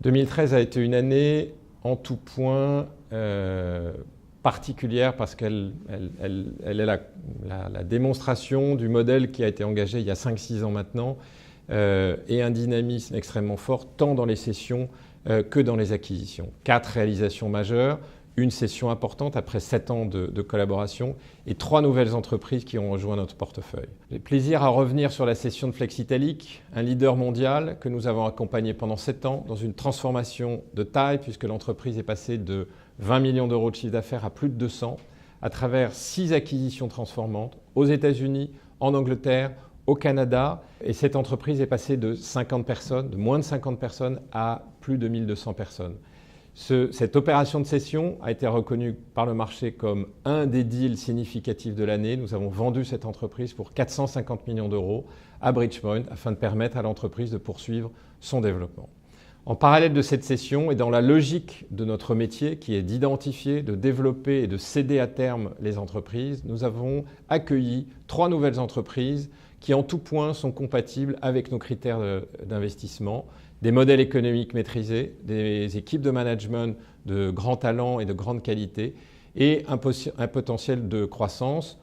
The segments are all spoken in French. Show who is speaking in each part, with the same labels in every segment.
Speaker 1: 2013 a été une année en tout point particulière parce qu'elle est la démonstration du modèle qui a été engagé il y a 5-6 ans maintenant et un dynamisme extrêmement fort tant dans les cessions que dans les acquisitions. 4 réalisations majeures, une cession importante après 7 ans de collaboration et 3 nouvelles entreprises qui ont rejoint notre portefeuille. J'ai plaisir à revenir sur la cession de Flexitalic, un leader mondial que nous avons accompagné pendant 7 ans dans une transformation de taille puisque l'entreprise est passée de 20 millions d'euros de chiffre d'affaires à plus de 200 à travers 6 acquisitions transformantes aux États-Unis, en Angleterre, au Canada. Et cette entreprise est passée de 50 personnes, de moins de 50 personnes à plus de 1200 personnes. Cette opération de cession a été reconnue par le marché comme un des deals significatifs de l'année. Nous avons vendu cette entreprise pour 450 millions d'euros à Bridgepoint afin de permettre à l'entreprise de poursuivre son développement. En parallèle de cette cession et dans la logique de notre métier qui est d'identifier, de développer et de céder à terme les entreprises, nous avons accueilli 3 nouvelles entreprises qui en tout point sont compatibles avec nos critères d'investissement, des modèles économiques maîtrisés, des équipes de management de grand talent et de grande qualité et un potentiel de croissance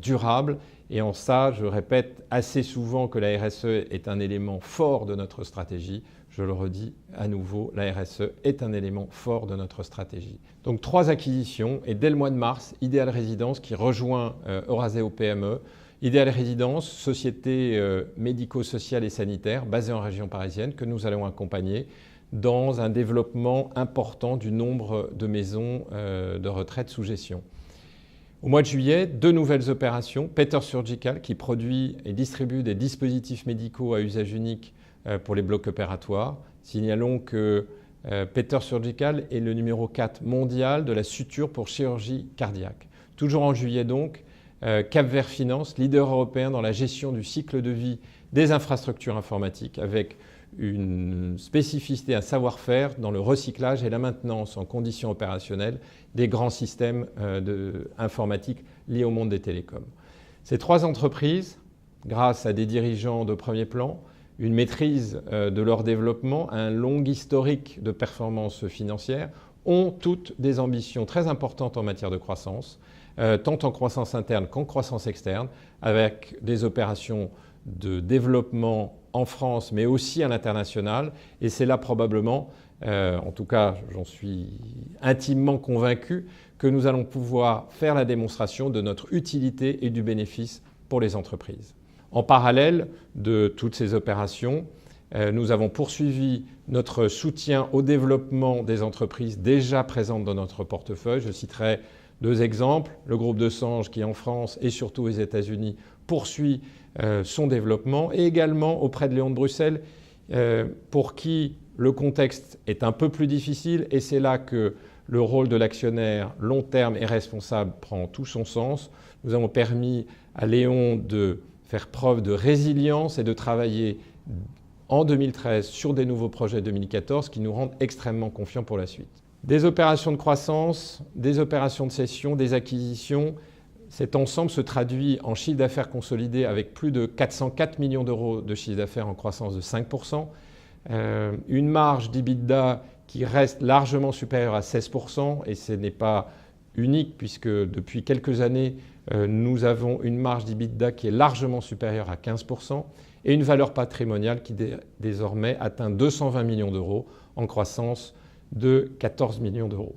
Speaker 1: durable. Et en ça, je répète assez souvent que la RSE est un élément fort de notre stratégie. Je le redis à nouveau, la RSE est un élément fort de notre stratégie. Donc 3 acquisitions et dès le mois de mars, Ideal Résidence qui rejoint Eurazeo PME. Ideal Résidence, société médico-sociale et sanitaire basée en région parisienne que nous allons accompagner dans un développement important du nombre de maisons de retraite sous gestion. Au mois de juillet, 2 nouvelles opérations. Peter Surgical qui produit et distribue des dispositifs médicaux à usage unique pour les blocs opératoires. Signalons que Peter Surgical est le numéro 4 mondial de la suture pour chirurgie cardiaque. Toujours en juillet donc, Cap-Vert Finance, leader européen dans la gestion du cycle de vie des infrastructures informatiques avec une spécificité, un savoir-faire dans le recyclage et la maintenance en conditions opérationnelles des grands systèmes informatiques liés au monde des télécoms. Ces 3 entreprises, grâce à des dirigeants de premier plan, une maîtrise de leur développement, un long historique de performance financière, ont toutes des ambitions très importantes en matière de croissance, tant en croissance interne qu'en croissance externe, avec des opérations de développement en France, mais aussi à l'international. Et c'est là probablement, en tout cas j'en suis intimement convaincu, que nous allons pouvoir faire la démonstration de notre utilité et du bénéfice pour les entreprises. En parallèle de toutes ces opérations, nous avons poursuivi notre soutien au développement des entreprises déjà présentes dans notre portefeuille. Je citerai 2 exemples. Le groupe de Sange qui en France et surtout aux États-Unis poursuit son développement et également auprès de Léon de Bruxelles pour qui le contexte est un peu plus difficile et c'est là que le rôle de l'actionnaire long terme et responsable prend tout son sens. Nous avons permis à Léon de faire preuve de résilience et de travailler en 2013 sur des nouveaux projets 2014 qui nous rendent extrêmement confiants pour la suite. Des opérations de croissance, des opérations de cession, des acquisitions, cet ensemble se traduit en chiffre d'affaires consolidé avec plus de 404 millions d'euros de chiffre d'affaires en croissance de 5%, une marge d'EBITDA qui reste largement supérieure à 16% et ce n'est pas unique puisque depuis quelques années, nous avons une marge d'EBITDA qui est largement supérieure à 15% et une valeur patrimoniale qui désormais atteint 220 millions d'euros en croissance de 14 millions d'euros.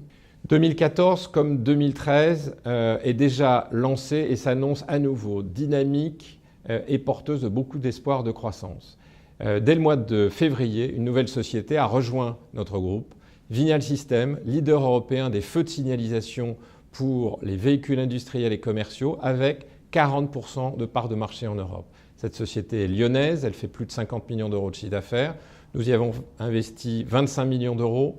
Speaker 1: 2014 comme 2013 est déjà lancé et s'annonce à nouveau dynamique et porteuse de beaucoup d'espoir de croissance. Dès le mois de février, une nouvelle société a rejoint notre groupe, Vignal Systems, leader européen des feux de signalisation pour les véhicules industriels et commerciaux avec 40% de part de marché en Europe. Cette société est lyonnaise, elle fait plus de 50 millions d'euros de chiffre d'affaires. Nous y avons investi 25 millions d'euros.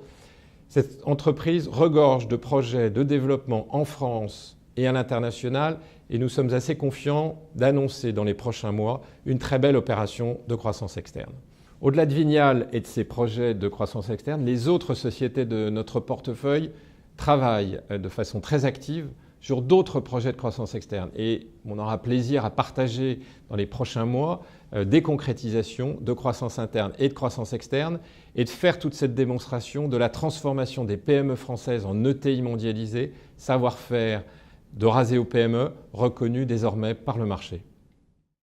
Speaker 1: Cette entreprise regorge de projets de développement en France et à l'international et nous sommes assez confiants d'annoncer dans les prochains mois une très belle opération de croissance externe. Au-delà de Vignal et de ses projets de croissance externe, les autres sociétés de notre portefeuille travaillent de façon très active sur d'autres projets de croissance externe. Et on aura plaisir à partager dans les prochains mois des concrétisations de croissance interne et de croissance externe et de faire toute cette démonstration de la transformation des PME françaises en ETI mondialisées, savoir-faire de Raseo PME reconnu désormais par le marché.